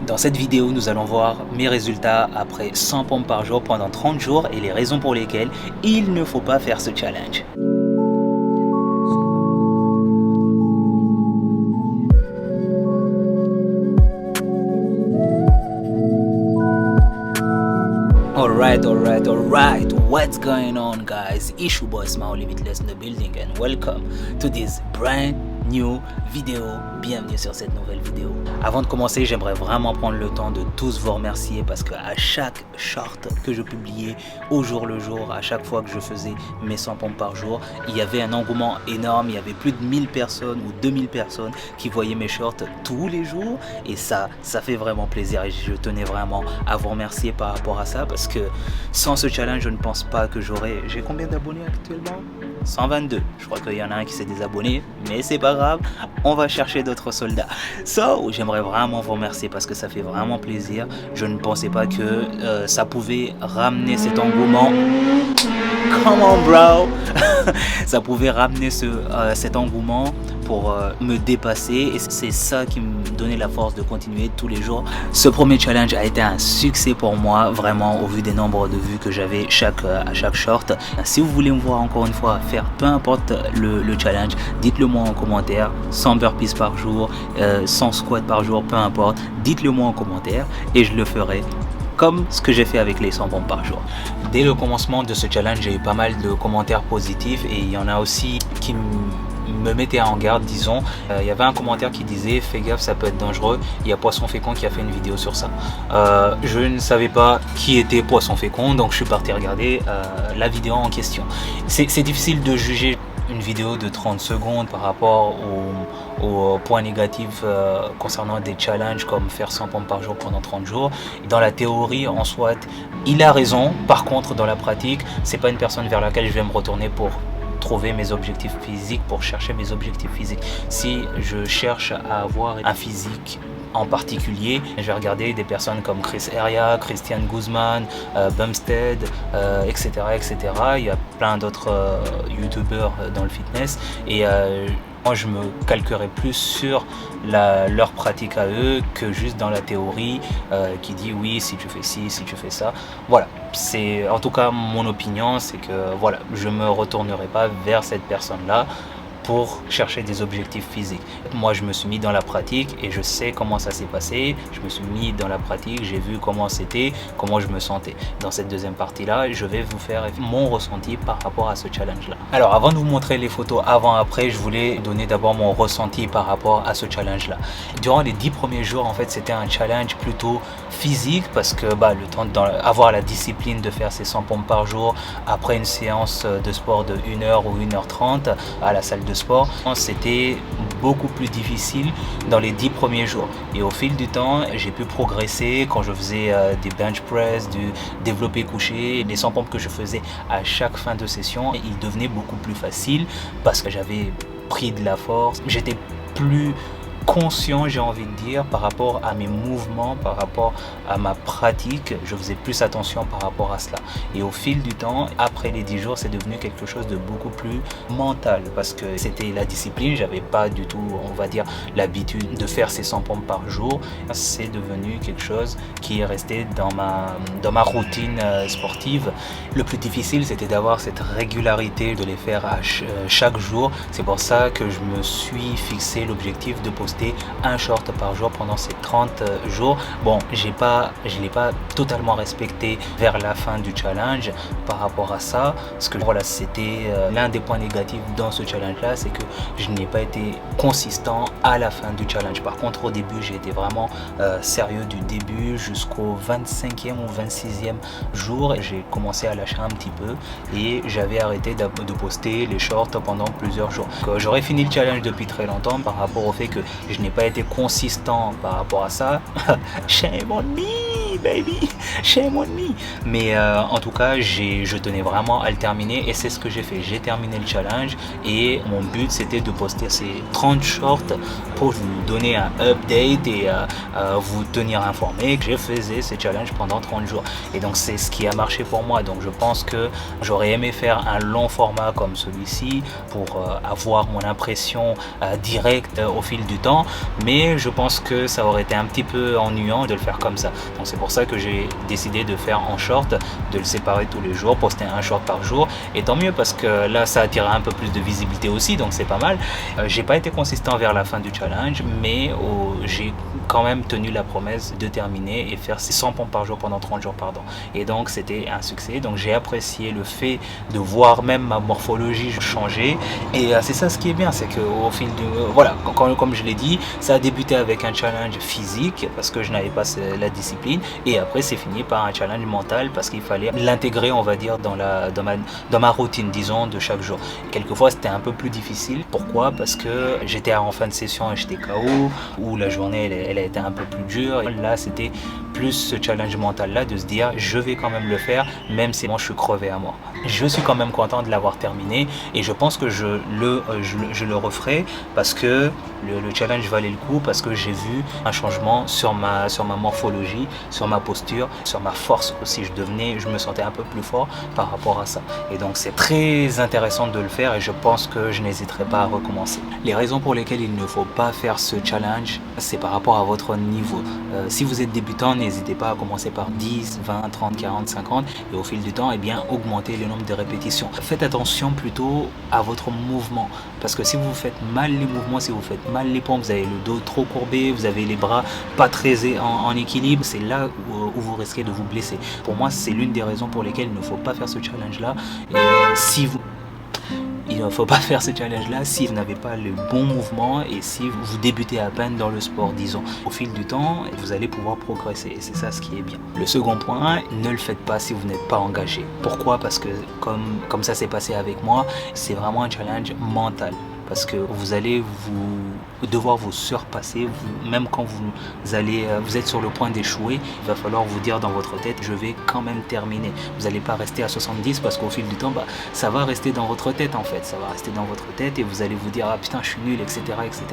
Dans cette vidéo, nous allons voir mes résultats après 100 pompes par jour pendant 30 jours et les raisons pour lesquelles il ne faut pas faire ce challenge. Alright, what's going on guys? It's your boy Smile Limitless in the building and welcome to this brand new vidéo. Bienvenue sur cette nouvelle vidéo. Avant de commencer, j'aimerais vraiment prendre le temps de tous vous remercier parce que à chaque short que je publiais au jour le jour, à chaque fois que je faisais mes 100 pompes par jour, il y avait un engouement énorme. Il y avait plus de 1000 personnes ou 2000 personnes qui voyaient mes shorts tous les jours et ça fait vraiment plaisir et je tenais vraiment à vous remercier par rapport à ça parce que sans ce challenge, je ne pense pas que j'aurais... J'ai combien d'abonnés actuellement? 122. Je crois qu'il y en a un qui s'est désabonné, mais c'est pas grave, on va chercher d'autres soldats. So, j'aimerais vraiment vous remercier parce que ça fait vraiment plaisir. Je ne pensais pas que ça pouvait ramener cet engouement. Come on bro. Ça pouvait ramener cet engouement pour me dépasser et c'est ça qui me donnait la force de continuer tous les jours. Ce premier challenge a été un succès pour moi, vraiment au vu des nombres de vues que j'avais à chaque short. Si vous voulez me voir encore une fois faire peu importe le challenge, dites-le moi en commentaire, 100 burpees par jour, 100 squats par jour, peu importe, dites-le moi en commentaire et je le ferai comme ce que j'ai fait avec les 100 pompes par jour. Dès le commencement de ce challenge, j'ai eu pas mal de commentaires positifs et il y en a aussi qui me mettait en garde, disons. Il y avait un commentaire qui disait fais gaffe, ça peut être dangereux. Il y a Poisson Fécond qui a fait une vidéo sur ça. Je ne savais pas qui était Poisson Fécond, donc je suis parti regarder la vidéo en question. C'est difficile de juger une vidéo de 30 secondes par rapport aux points négatifs concernant des challenges comme faire 100 pompes par jour pendant 30 jours. Dans la théorie, en soit, il a raison. Par contre, dans la pratique, c'est pas une personne vers laquelle je vais me retourner pour trouver mes objectifs physiques, pour chercher mes objectifs physiques. Si je cherche à avoir un physique en particulier, je vais regarder des personnes comme Chris Heria, Christian Guzman, Bumstead, etc., etc. Il y a plein d'autres youtubeurs dans le fitness et moi je me calquerai plus sur leur pratique à eux que juste dans la théorie qui dit oui si tu fais ci, si tu fais ça. Voilà, c'est en tout cas mon opinion, c'est que voilà, je me retournerai pas vers cette personne là pour chercher des objectifs physiques. Moi je me suis mis dans la pratique et je sais comment ça s'est passé. Je me suis mis dans la pratique, j'ai vu comment c'était, comment je me sentais. Dans cette deuxième partie là, je vais vous faire mon ressenti par rapport à ce challenge là. Alors avant de vous montrer les photos avant-après, je voulais donner d'abord mon ressenti par rapport à ce challenge là. Durant les 10 premiers jours en fait c'était un challenge plutôt physique parce que le temps d'avoir la discipline de faire ces 100 pompes par jour après une séance de sport de 1h ou 1h30 à la salle de sport, c'était beaucoup plus difficile dans les 10 premiers jours et au fil du temps j'ai pu progresser quand je faisais des bench press, du développé couché, les 100 pompes que je faisais à chaque fin de session, il devenait beaucoup plus facile parce que j'avais pris de la force, j'étais plus conscient, j'ai envie de dire, par rapport à mes mouvements, par rapport à ma pratique, je faisais plus attention par rapport à cela. Et au fil du temps, après les 10 jours, c'est devenu quelque chose de beaucoup plus mental parce que c'était la discipline, j'avais pas du tout, on va dire, l'habitude de faire ces 100 pompes par jour. C'est devenu quelque chose qui est resté dans ma routine sportive. Le plus difficile, c'était d'avoir cette régularité, de les faire à chaque jour. C'est pour ça que je me suis fixé l'objectif de poster un short par jour pendant ces 30 jours. Bon, je l'ai pas totalement respecté vers la fin du challenge par rapport à ça, parce que voilà, c'était l'un des points négatifs dans ce challenge là, c'est que je n'ai pas été consistant à la fin du challenge. Par contre au début j'ai été vraiment sérieux du début jusqu'au 25e ou 26e jour et j'ai commencé à lâcher un petit peu et j'avais arrêté de poster les shorts pendant plusieurs jours. J'aurais fini le challenge depuis très longtemps par rapport au fait que je n'ai pas été consistant par rapport à ça. Shame on me. me, baby, shame on me. Mais en tout cas, je tenais vraiment à le terminer et c'est ce que j'ai fait. J'ai terminé le challenge et mon but c'était de poster ces 30 shorts pour vous donner un update et vous tenir informé que je faisais ces challenges pendant 30 jours. Et donc c'est ce qui a marché pour moi. Donc je pense que j'aurais aimé faire un long format comme celui-ci pour avoir mon impression directe au fil du temps, mais je pense que ça aurait été un petit peu ennuyant de le faire comme ça. Donc c'est pour ça que j'ai décidé de faire en short, de le séparer tous les jours, poster un short par jour, et tant mieux parce que là ça attirera un peu plus de visibilité aussi, donc c'est pas mal. J'ai pas été consistant vers la fin du challenge, mais j'ai quand même tenu la promesse de terminer et faire ces 100 pompes par jour pendant 30 jours, pardon. Et donc c'était un succès, donc j'ai apprécié le fait de voir même ma morphologie changer, et c'est ça ce qui est bien, c'est qu'au fil du... voilà, comme je l'ai dit, ça a débuté avec un challenge physique parce que je n'avais pas la discipline, et après c'est fini par un challenge mental parce qu'il fallait l'intégrer, on va dire, dans ma routine, disons, de chaque jour. Quelquefois c'était un peu plus difficile. Pourquoi? Parce que j'étais en fin de session et j'étais KO, ou la journée elle a été un peu plus dure. Là c'était plus ce challenge mental là de se dire je vais quand même le faire même si moi je suis crevé à mort. Je suis quand même content de l'avoir terminé et je pense que je le referai parce que le challenge valait le coup, parce que j'ai vu un changement sur ma morphologie, sur ma posture, sur ma force aussi. Je me sentais un peu plus fort par rapport à ça. Et donc c'est très intéressant de le faire et je pense que je n'hésiterai pas à recommencer. Les raisons pour lesquelles il ne faut pas faire ce challenge, c'est par rapport à votre niveau. Si vous êtes débutant, n'hésitez pas à commencer par 10, 20, 30, 40, 50 et au fil du temps, eh bien, augmentez le nombre de répétitions. Faites attention plutôt à votre mouvement parce que si vous faites mal les mouvements, si vous faites mal les pompes, vous avez le dos trop courbé, vous avez les bras pas très en équilibre, c'est là où vous risquez de vous blesser. Pour moi, c'est l'une des raisons pour lesquelles il ne faut pas faire ce challenge-là. Il ne faut pas faire ce challenge-là si vous n'avez pas le bon mouvement et si vous débutez à peine dans le sport, disons. Au fil du temps, vous allez pouvoir progresser et c'est ça ce qui est bien. Le second point, ne le faites pas si vous n'êtes pas engagé. Pourquoi? Parce que comme ça s'est passé avec moi, c'est vraiment un challenge mental. Parce que vous allez devoir vous surpasser, même quand vous êtes sur le point d'échouer, il va falloir vous dire dans votre tête, je vais quand même terminer. Vous n'allez pas rester à 70 parce qu'au fil du temps, ça va rester dans votre tête en fait. Ça va rester dans votre tête et vous allez vous dire, ah putain, je suis nul, etc., etc.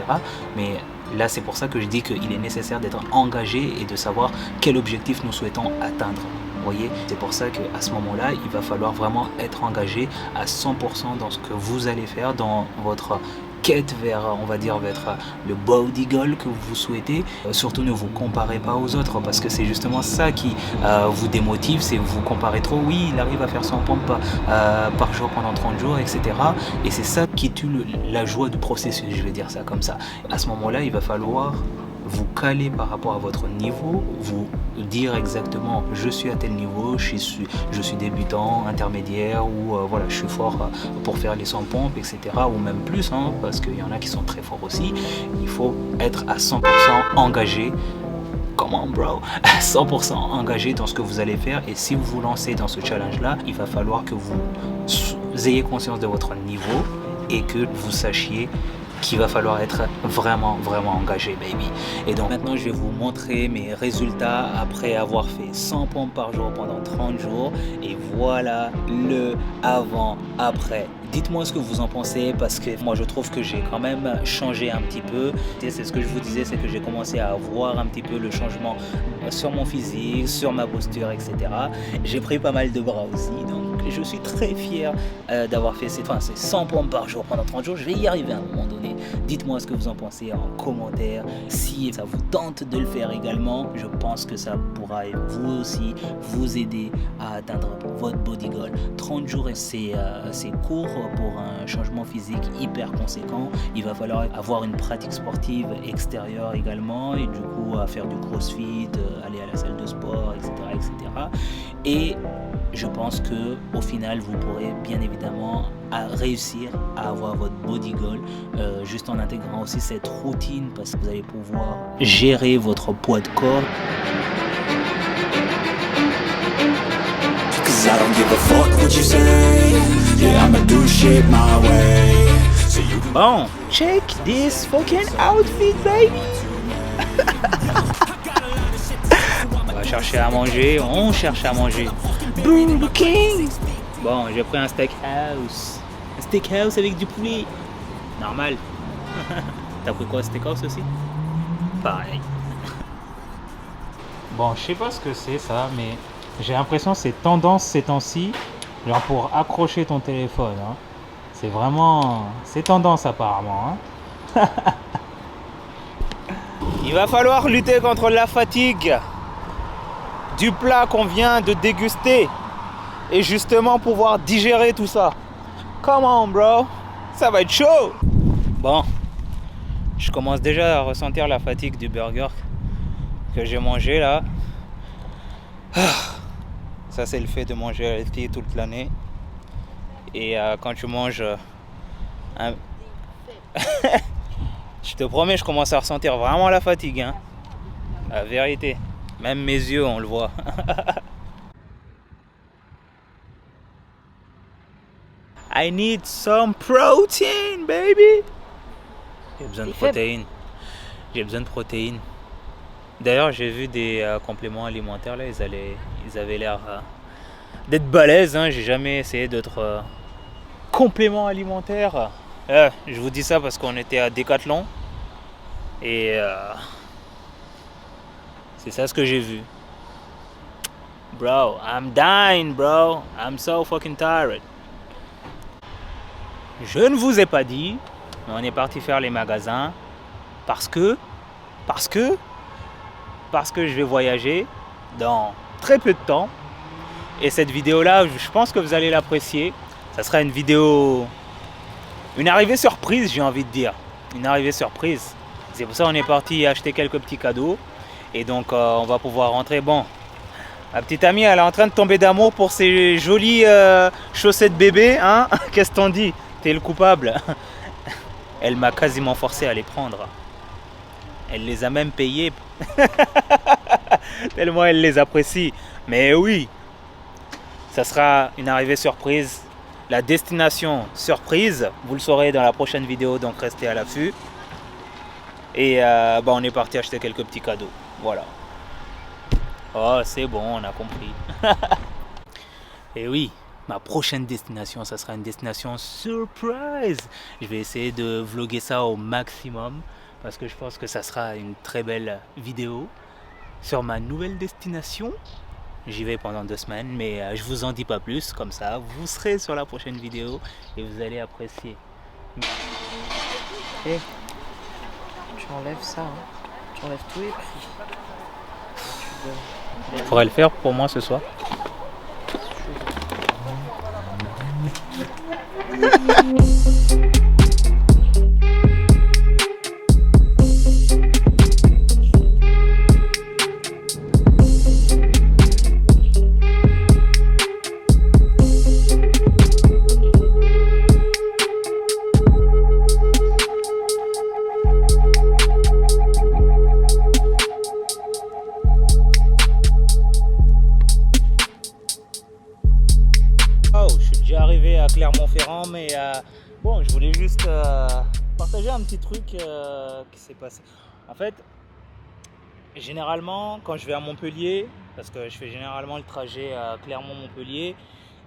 Mais là, c'est pour ça que je dis qu'il est nécessaire d'être engagé et de savoir quel objectif nous souhaitons atteindre. Voyez, c'est pour ça qu'à ce moment-là, il va falloir vraiment être engagé à 100% dans ce que vous allez faire, dans votre quête vers, on va dire, vers le body goal que vous souhaitez. Surtout ne vous comparez pas aux autres parce que c'est justement ça qui vous démotive, c'est vous comparer trop. Oui, il arrive à faire 100 pompes par jour pendant 30 jours, etc. Et c'est ça qui tue la joie du processus, je vais dire ça comme ça. À ce moment-là, il va falloir vous caler par rapport à votre niveau, vous dire exactement je suis à tel niveau, je suis débutant, intermédiaire ou voilà, je suis fort pour faire les 100 pompes, etc. ou même plus, hein, parce qu'il y en a qui sont très forts aussi. Il faut être à 100% engagé. Comment bro, à 100% engagé dans ce que vous allez faire, et si vous vous lancez dans ce challenge là, il va falloir que vous ayez conscience de votre niveau et que vous sachiez qu'il va falloir être vraiment engagé, baby. Et donc maintenant je vais vous montrer mes résultats après avoir fait 100 pompes par jour pendant 30 jours et voilà le avant après. Dites-moi ce que vous en pensez parce que moi je trouve que j'ai quand même changé un petit peu. C'est ce que je vous disais, c'est que j'ai commencé à voir un petit peu le changement sur mon physique, sur ma posture, etc. J'ai pris pas mal de bras aussi, donc je suis très fier d'avoir fait ces 100 pompes par jour pendant 30 jours. Je vais y arriver à un moment donné. Dites-moi ce que vous en pensez en commentaire. Si ça vous tente de le faire également, je pense que ça pourra vous aussi vous aider à atteindre votre body goal. 30 jours, c'est court pour un changement physique hyper conséquent. Il va falloir avoir une pratique sportive extérieure également et du coup à faire du crossfit, aller à la salle de sport, etc., etc. Et je pense que au final vous pourrez bien évidemment réussir à avoir votre body goal juste en intégrant aussi cette routine parce que vous allez pouvoir gérer votre poids de corps. I don't give a fuck what you say. Yeah, I'ma do shit my way. So you can... Bon, check this fucking outfit, baby. cherchait à manger, on cherchait à manger. Burger King. Bon, j'ai pris un steakhouse. Un steakhouse avec du poulet. Normal. T'as pris quoi, steakhouse aussi? Pareil. Bon, je sais pas ce que c'est ça, mais j'ai l'impression que c'est tendance ces temps-ci, genre pour accrocher ton téléphone. Hein. C'est vraiment... c'est tendance apparemment. Hein. Il va falloir lutter contre la fatigue du plat qu'on vient de déguster et justement pouvoir digérer tout ça. Come on bro, ça va être chaud. Bon, je commence déjà à ressentir la fatigue du burger que j'ai mangé là. Ça c'est le fait de manger healthy toute l'année. Et quand tu manges un... je te promets, je commence à ressentir vraiment la fatigue. Hein. La vérité. Même mes yeux, on le voit. I need some protein, baby. J'ai besoin de protéines. J'ai besoin de protéines. D'ailleurs, j'ai vu des compléments alimentaires là. Ils avaient l'air d'être balèzes. Hein. J'ai jamais essayé d'autres compléments alimentaires. Je vous dis ça parce qu'on était à Decathlon et c'est ça ce que j'ai vu. Bro, I'm dying, bro. I'm so fucking tired. Je ne vous ai pas dit, mais on est parti faire les magasins parce que je vais voyager dans très peu de temps. Et cette vidéo-là, je pense que vous allez l'apprécier. Ça sera une vidéo, une arrivée surprise, j'ai envie de dire. Une arrivée surprise. C'est pour ça qu'on est parti acheter quelques petits cadeaux. Et donc, on va pouvoir rentrer. Bon, ma petite amie, elle est en train de tomber d'amour pour ces jolies chaussettes bébé. Hein. Qu'est-ce qu'on dit? T'es le coupable. Elle m'a quasiment forcé à les prendre. Elle les a même payées. Tellement elle les apprécie. Mais oui, ça sera une arrivée surprise. La destination surprise, vous le saurez dans la prochaine vidéo, donc restez à l'affût. Et on est parti acheter quelques petits cadeaux. Voilà. Oh, c'est bon, on a compris. Et oui, ma prochaine destination, ça sera une destination surprise. Je vais essayer de vlogger ça au maximum parce que je pense que ça sera une très belle vidéo sur ma nouvelle destination. J'y vais pendant 2 semaines, mais je vous en dis pas plus. Comme ça, vous serez sur la prochaine vidéo et vous allez apprécier. Hey, tu enlèves ça, hein. Tu enlèves tous les prix. Tu pourrais le faire pour moi ce soir. Arrivé à Clermont-Ferrand, mais bon, je voulais juste partager un petit truc qui s'est passé. En fait, généralement, quand je vais à Montpellier, parce que je fais généralement le trajet à Clermont-Montpellier,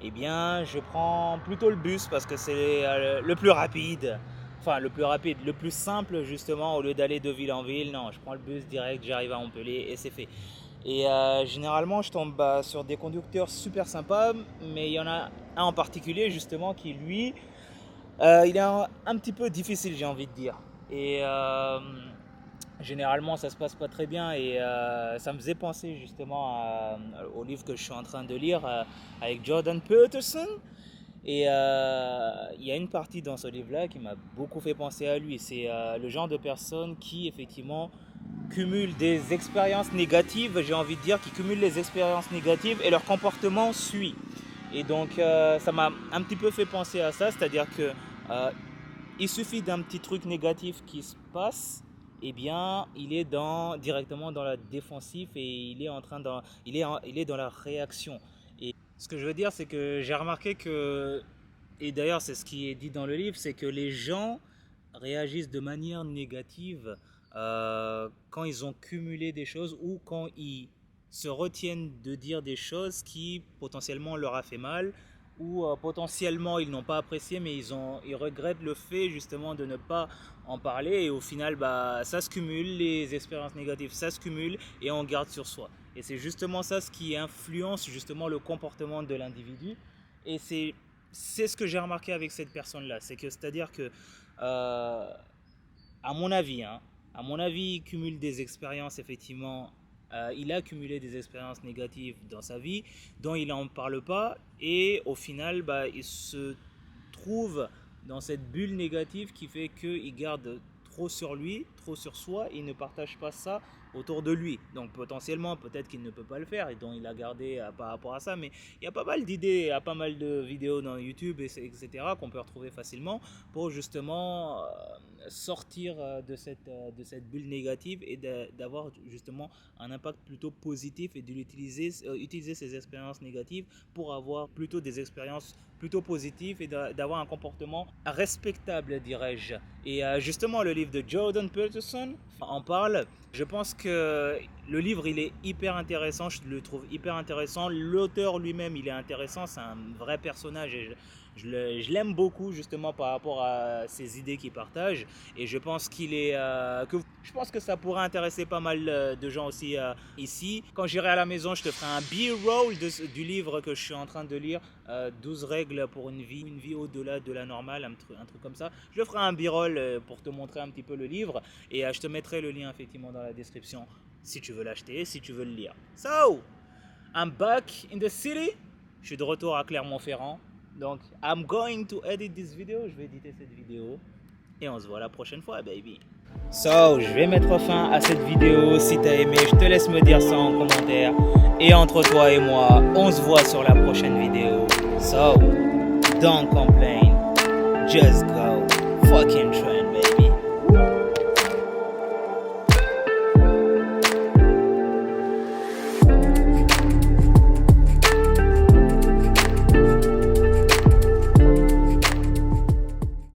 eh bien, je prends plutôt le bus parce que c'est le plus rapide. Enfin, le plus simple justement, au lieu d'aller de ville en ville. Non, je prends le bus direct, j'arrive à Montpellier et c'est fait. Et généralement, je tombe sur des conducteurs super sympas, mais il y en a un en particulier justement qui, lui, il est un petit peu difficile, j'ai envie de dire. Et généralement, ça se passe pas très bien et ça me faisait penser justement au livre que je suis en train de lire avec Jordan Peterson. Et il y a une partie dans ce livre-là qui m'a beaucoup fait penser à lui. C'est le genre de personne qui, effectivement, cumulent des expériences négatives, j'ai envie de dire, qui cumulent les expériences négatives et leur comportement suit. Et donc ça m'a un petit peu fait penser à ça, c'est-à-dire que il suffit d'un petit truc négatif qui se passe, eh bien il est directement dans la défensive et il est dans la réaction. Et ce que je veux dire, c'est que j'ai remarqué que, et d'ailleurs c'est ce qui est dit dans le livre, c'est que les gens réagissent de manière négative quand ils ont cumulé des choses ou quand ils se retiennent de dire des choses qui potentiellement leur a fait mal ou potentiellement ils n'ont pas apprécié, mais ils regrettent le fait justement de ne pas en parler, et au final ça se cumule, les expériences négatives ça se cumule et on garde sur soi, et c'est justement ça ce qui influence justement le comportement de l'individu. Et c'est ce que j'ai remarqué avec cette personne là, c'est-à-dire que à mon avis, il cumule des expériences, effectivement. Il a cumulé des expériences négatives dans sa vie dont il n'en parle pas, et au final il se trouve dans cette bulle négative qui fait qu'il garde trop sur lui, trop sur soi, et il ne partage pas ça autour de lui. Donc potentiellement, peut-être qu'il ne peut pas le faire et donc il a gardé par rapport à ça, mais il y a pas mal d'idées, il y a pas mal de vidéos dans YouTube, etc. qu'on peut retrouver facilement pour justement sortir de cette bulle négative et d'avoir justement un impact plutôt positif, et utiliser ces expériences négatives pour avoir plutôt des expériences plutôt positives et d'avoir un comportement respectable, dirais-je. Et justement, le livre de Jordan Peterson en parle. Je pense que le livre, il est hyper intéressant, je le trouve hyper intéressant. L'auteur lui-même, il est intéressant, c'est un vrai personnage, et je l'aime beaucoup justement par rapport à ses idées qu'il partage, et je pense je pense que ça pourrait intéresser pas mal de gens aussi ici. Quand j'irai à la maison, je te ferai un B-roll du livre que je suis en train de lire, 12 règles pour une vie au-delà de la normale, un truc comme ça. Je ferai un B-roll pour te montrer un petit peu le livre, et je te mettrai le lien effectivement dans la description si tu veux l'acheter, si tu veux le lire. So, I'm back in the city. Je suis de retour à Clermont-Ferrand. Donc, I'm going to edit this video. Je vais éditer cette vidéo. Et on se voit la prochaine fois, baby. So, je vais mettre fin à cette vidéo. Si t'as aimé, je te laisse me dire ça en commentaire. Et entre toi et moi, on se voit sur la prochaine vidéo. So, don't complain. Just go fucking try.